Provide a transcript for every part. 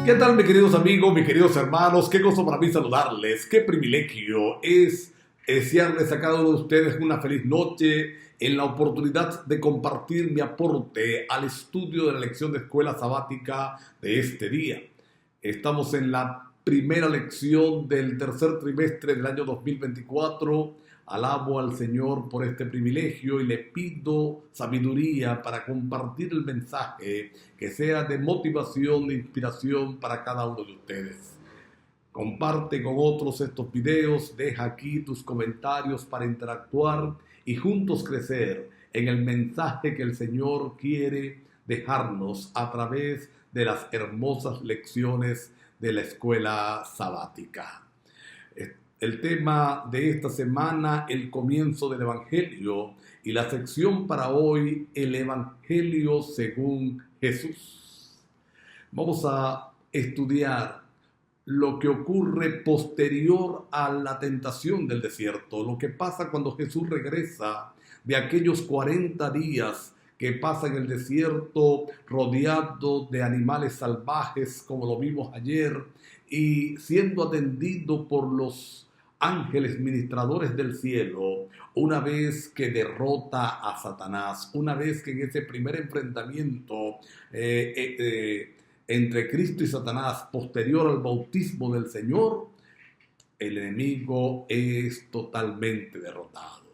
¿Qué tal, mis queridos amigos, mis queridos hermanos? Qué gozo para mí saludarles, qué privilegio es desearles a cada uno de ustedes una feliz noche en la oportunidad de compartir mi aporte al estudio de la lección de escuela sabática de este día. Estamos en la primera lección del tercer trimestre del año 2024. Alabo al Señor por este privilegio y le pido sabiduría para compartir el mensaje que sea de motivación, de inspiración para cada uno de ustedes. Comparte con otros estos videos, deja aquí tus comentarios para interactuar y juntos crecer en el mensaje que el Señor quiere dejarnos a través de las hermosas lecciones de la escuela sabática. El tema de esta semana, el comienzo del Evangelio, y la sección para hoy, el Evangelio según Jesús. Vamos a estudiar lo que ocurre posterior a la tentación del desierto, lo que pasa cuando Jesús regresa de aquellos 40 días que pasa en el desierto rodeado de animales salvajes, como lo vimos ayer, y siendo atendido por los ángeles ministradores del cielo, una vez que derrota a Satanás, una vez que en ese primer enfrentamiento entre Cristo y Satanás, posterior al bautismo del Señor, el enemigo es totalmente derrotado.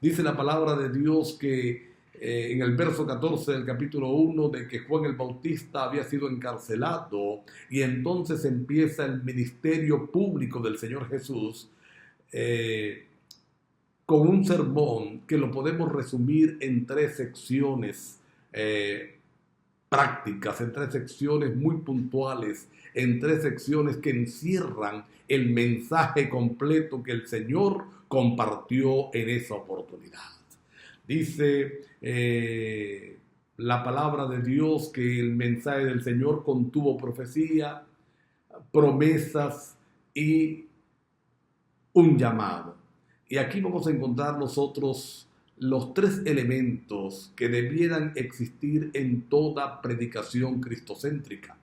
Dice la palabra de Dios que en el verso 14 del capítulo 1 de que Juan el Bautista había sido encarcelado y entonces empieza el ministerio público del Señor Jesús con un sermón que lo podemos resumir en 3 secciones prácticas, en 3 secciones muy puntuales, en 3 secciones que encierran el mensaje completo que el Señor compartió en esa oportunidad. Dice la palabra de Dios que el mensaje del Señor contuvo profecía, promesas y un llamado. Y aquí vamos a encontrar nosotros los 3 elementos que debieran existir en toda predicación cristocéntrica.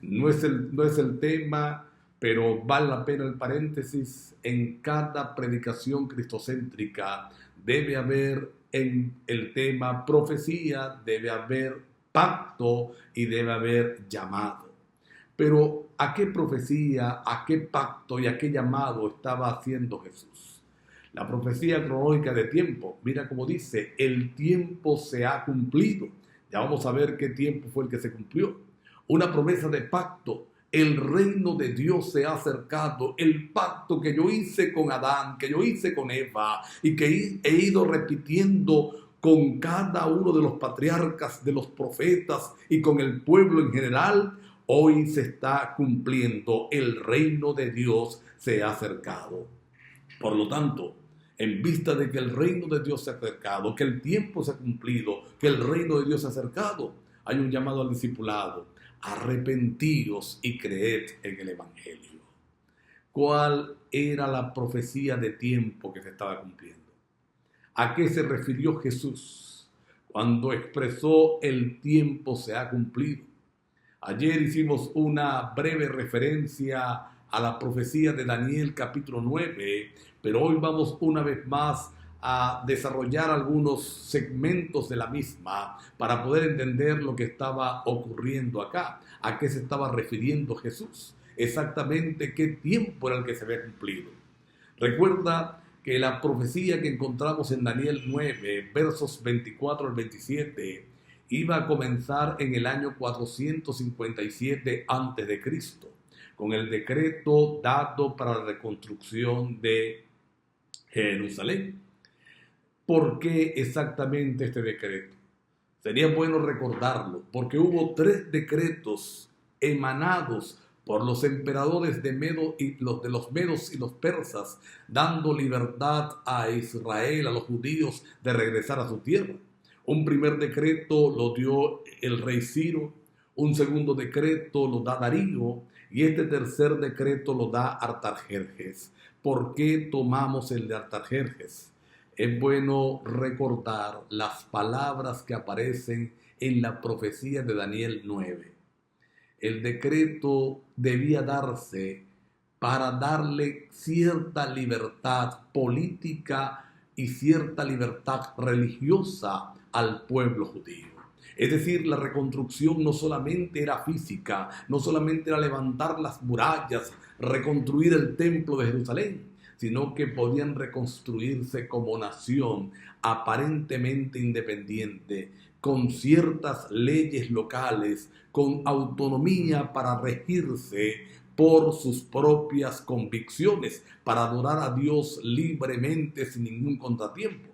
No es el tema, pero vale la pena el paréntesis. En cada predicación cristocéntrica debe haber en el tema profecía, debe haber pacto y debe haber llamado. Pero ¿a qué profecía, a qué pacto y a qué llamado estaba haciendo Jesús? La profecía cronológica de tiempo, mira cómo dice, el tiempo se ha cumplido. Ya vamos a ver qué tiempo fue el que se cumplió. Una promesa de pacto, el reino de Dios se ha acercado, el pacto que yo hice con Adán, que yo hice con Eva y que he ido repitiendo con cada uno de los patriarcas, de los profetas y con el pueblo en general, hoy se está cumpliendo, el reino de Dios se ha acercado. Por lo tanto, en vista de que el reino de Dios se ha acercado, que el tiempo se ha cumplido, que el reino de Dios se ha acercado, hay un llamado al discipulado: arrepentíos y creed en el Evangelio. ¿Cuál era la profecía de tiempo que se estaba cumpliendo? ¿A qué se refirió Jesús cuando expresó el tiempo se ha cumplido? Ayer hicimos una breve referencia a la profecía de Daniel capítulo 9, pero hoy vamos una vez más a desarrollar algunos segmentos de la misma para poder entender lo que estaba ocurriendo acá, a qué se estaba refiriendo Jesús, exactamente qué tiempo era el que se había cumplido. Recuerda que la profecía que encontramos en Daniel 9, versos 24 al 27, iba a comenzar en el año 457 a.C., con el decreto dado para la reconstrucción de Jerusalén. ¿Por qué exactamente este decreto? Sería bueno recordarlo, porque hubo 3 decretos emanados por los emperadores de los medos y los persas, dando libertad a Israel, a los judíos, de regresar a su tierra. Un primer decreto lo dio el rey Ciro, un segundo decreto lo da Darío y este tercer decreto lo da Artajerjes. ¿Por qué tomamos el de Artajerjes? Es bueno recordar las palabras que aparecen en la profecía de Daniel 9. el decreto debía darse para darle cierta libertad política y cierta libertad religiosa al pueblo judío. Es decir, la reconstrucción no solamente era física, no solamente era levantar las murallas, reconstruir el templo de Jerusalén, sino que podían reconstruirse como nación aparentemente independiente, con ciertas leyes locales, con autonomía para regirse por sus propias convicciones, para adorar a Dios libremente sin ningún contratiempo.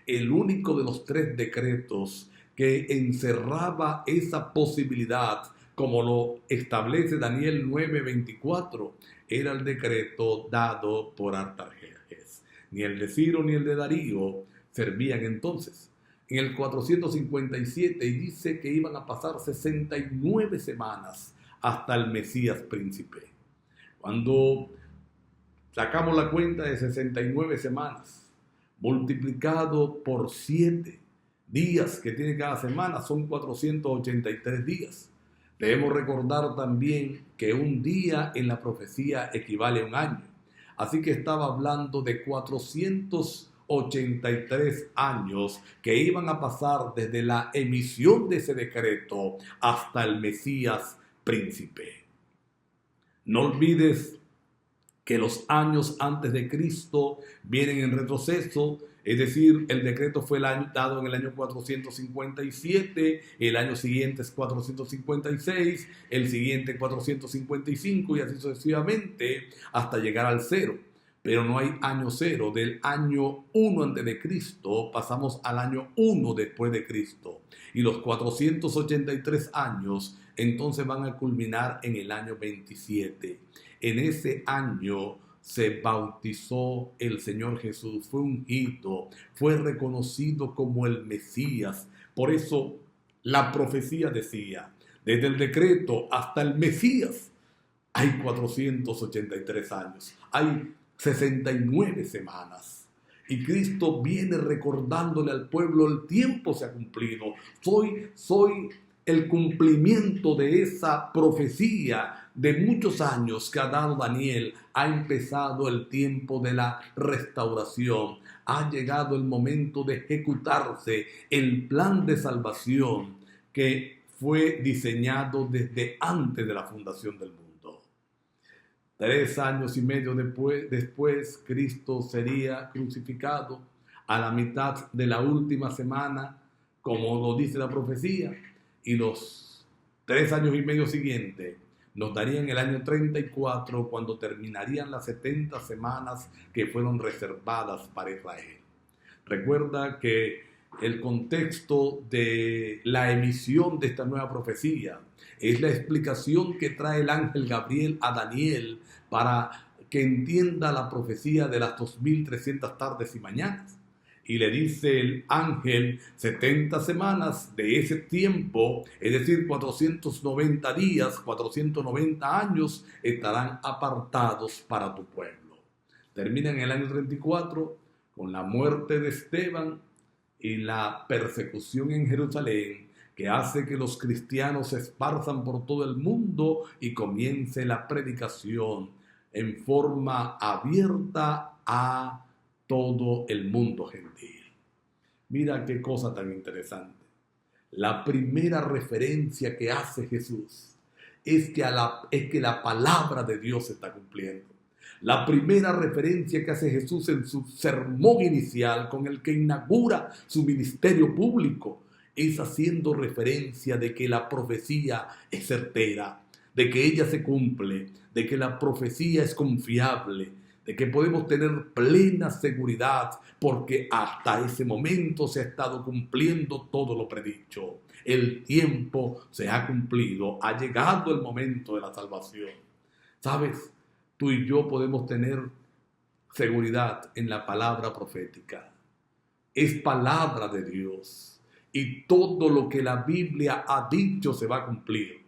El único de los 3 decretos que encerraba esa posibilidad, como lo establece Daniel 9:24, era el decreto dado por Artajerjes. Ni el de Ciro ni el de Darío servían entonces. En el 457, y dice que iban a pasar 69 semanas hasta el Mesías príncipe. Cuando sacamos la cuenta de 69 semanas, multiplicado por 7 días que tiene cada semana, son 483 días. Debemos recordar también que un día en la profecía equivale a un año. Así que estaba hablando de 483 años que iban a pasar desde la emisión de ese decreto hasta el Mesías príncipe. No olvides que los años antes de Cristo vienen en retroceso, es decir, el decreto fue dado en el año 457, el año siguiente es 456, el siguiente 455 y así sucesivamente hasta llegar al 0. Pero no hay año 0. Del año 1 antes de Cristo pasamos al año 1 después de Cristo. Y los 483 años entonces van a culminar en el año 27. En ese año se bautizó el Señor Jesús, fue ungido, fue reconocido como el Mesías. Por eso la profecía decía, desde el decreto hasta el Mesías hay 483 años, hay 69 semanas. Y Cristo viene recordándole al pueblo, el tiempo se ha cumplido, soy el cumplimiento de esa profecía de muchos años que ha dado Daniel. Ha empezado el tiempo de la restauración. Ha llegado el momento de ejecutarse el plan de salvación que fue diseñado desde antes de la fundación del mundo. 3 años y medio después, Cristo sería crucificado a la mitad de la última semana, como lo dice la profecía. Y los 3 años y medio siguientes nos darían el año 34, cuando terminarían las 70 semanas que fueron reservadas para Israel. Recuerda que el contexto de la emisión de esta nueva profecía es la explicación que trae el ángel Gabriel a Daniel para que entienda la profecía de las 2300 tardes y mañanas. Y le dice el ángel, 70 semanas de ese tiempo, es decir, 490 días, 490 años, estarán apartados para tu pueblo. Termina en el año 34 con la muerte de Esteban y la persecución en Jerusalén, que hace que los cristianos se esparzan por todo el mundo y comience la predicación en forma abierta a todo el mundo gentil. Mira qué cosa tan interesante. La primera referencia que hace Jesús es que la palabra de Dios se está cumpliendo. La primera referencia que hace Jesús en su sermón inicial, con el que inaugura su ministerio público, es haciendo referencia de que la profecía es certera, de que ella se cumple, de que la profecía es confiable, de que podemos tener plena seguridad porque hasta ese momento se ha estado cumpliendo todo lo predicho. El tiempo se ha cumplido, ha llegado el momento de la salvación. ¿Sabes? Tú y yo podemos tener seguridad en la palabra profética. Es palabra de Dios y todo lo que la Biblia ha dicho se va a cumplir.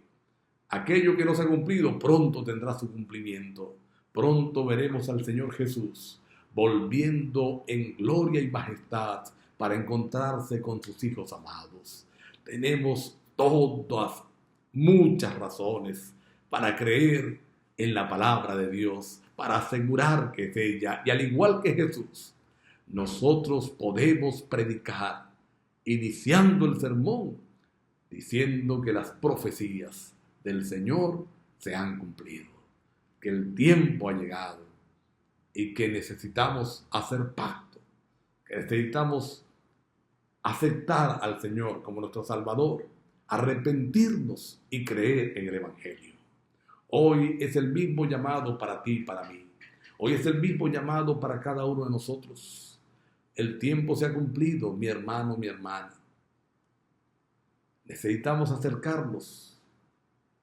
Aquello que no se ha cumplido pronto tendrá su cumplimiento. Pronto veremos al Señor Jesús volviendo en gloria y majestad para encontrarse con sus hijos amados. Tenemos todas muchas razones para creer en la palabra de Dios, para asegurar que es ella. Y al igual que Jesús, nosotros podemos predicar, iniciando el sermón, diciendo que las profecías del Señor se han cumplido, que el tiempo ha llegado y que necesitamos hacer pacto, que necesitamos aceptar al Señor como nuestro Salvador, arrepentirnos y creer en el Evangelio. Hoy es el mismo llamado para ti y para mí. Hoy es el mismo llamado para cada uno de nosotros. El tiempo se ha cumplido, mi hermano, mi hermana. Necesitamos acercarnos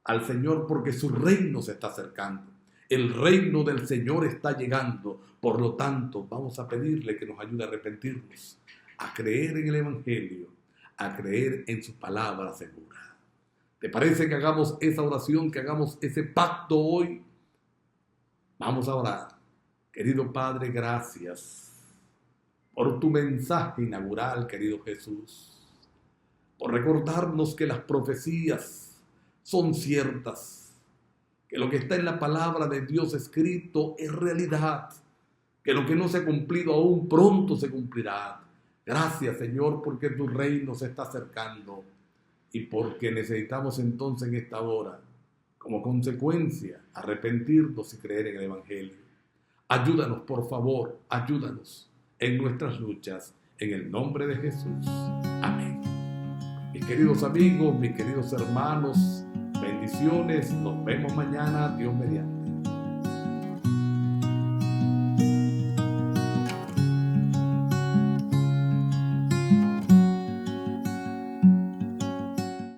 al Señor porque su reino se está acercando. El reino del Señor está llegando. Por lo tanto, vamos a pedirle que nos ayude a arrepentirnos, a creer en el Evangelio, a creer en su palabra segura. ¿Te parece que hagamos esa oración, que hagamos ese pacto hoy? Vamos a orar. Querido Padre, gracias por tu mensaje inaugural, querido Jesús, por recordarnos que las profecías son ciertas, que lo que está en la palabra de Dios escrito es realidad, que lo que no se ha cumplido aún pronto se cumplirá. Gracias, Señor, porque tu reino se está acercando y porque necesitamos entonces en esta hora, como consecuencia, arrepentirnos y creer en el Evangelio. Ayúdanos, por favor, ayúdanos en nuestras luchas, en el nombre de Jesús. Amén. Mis queridos amigos, mis queridos hermanos, bendiciones. Nos vemos mañana, Dios mediante.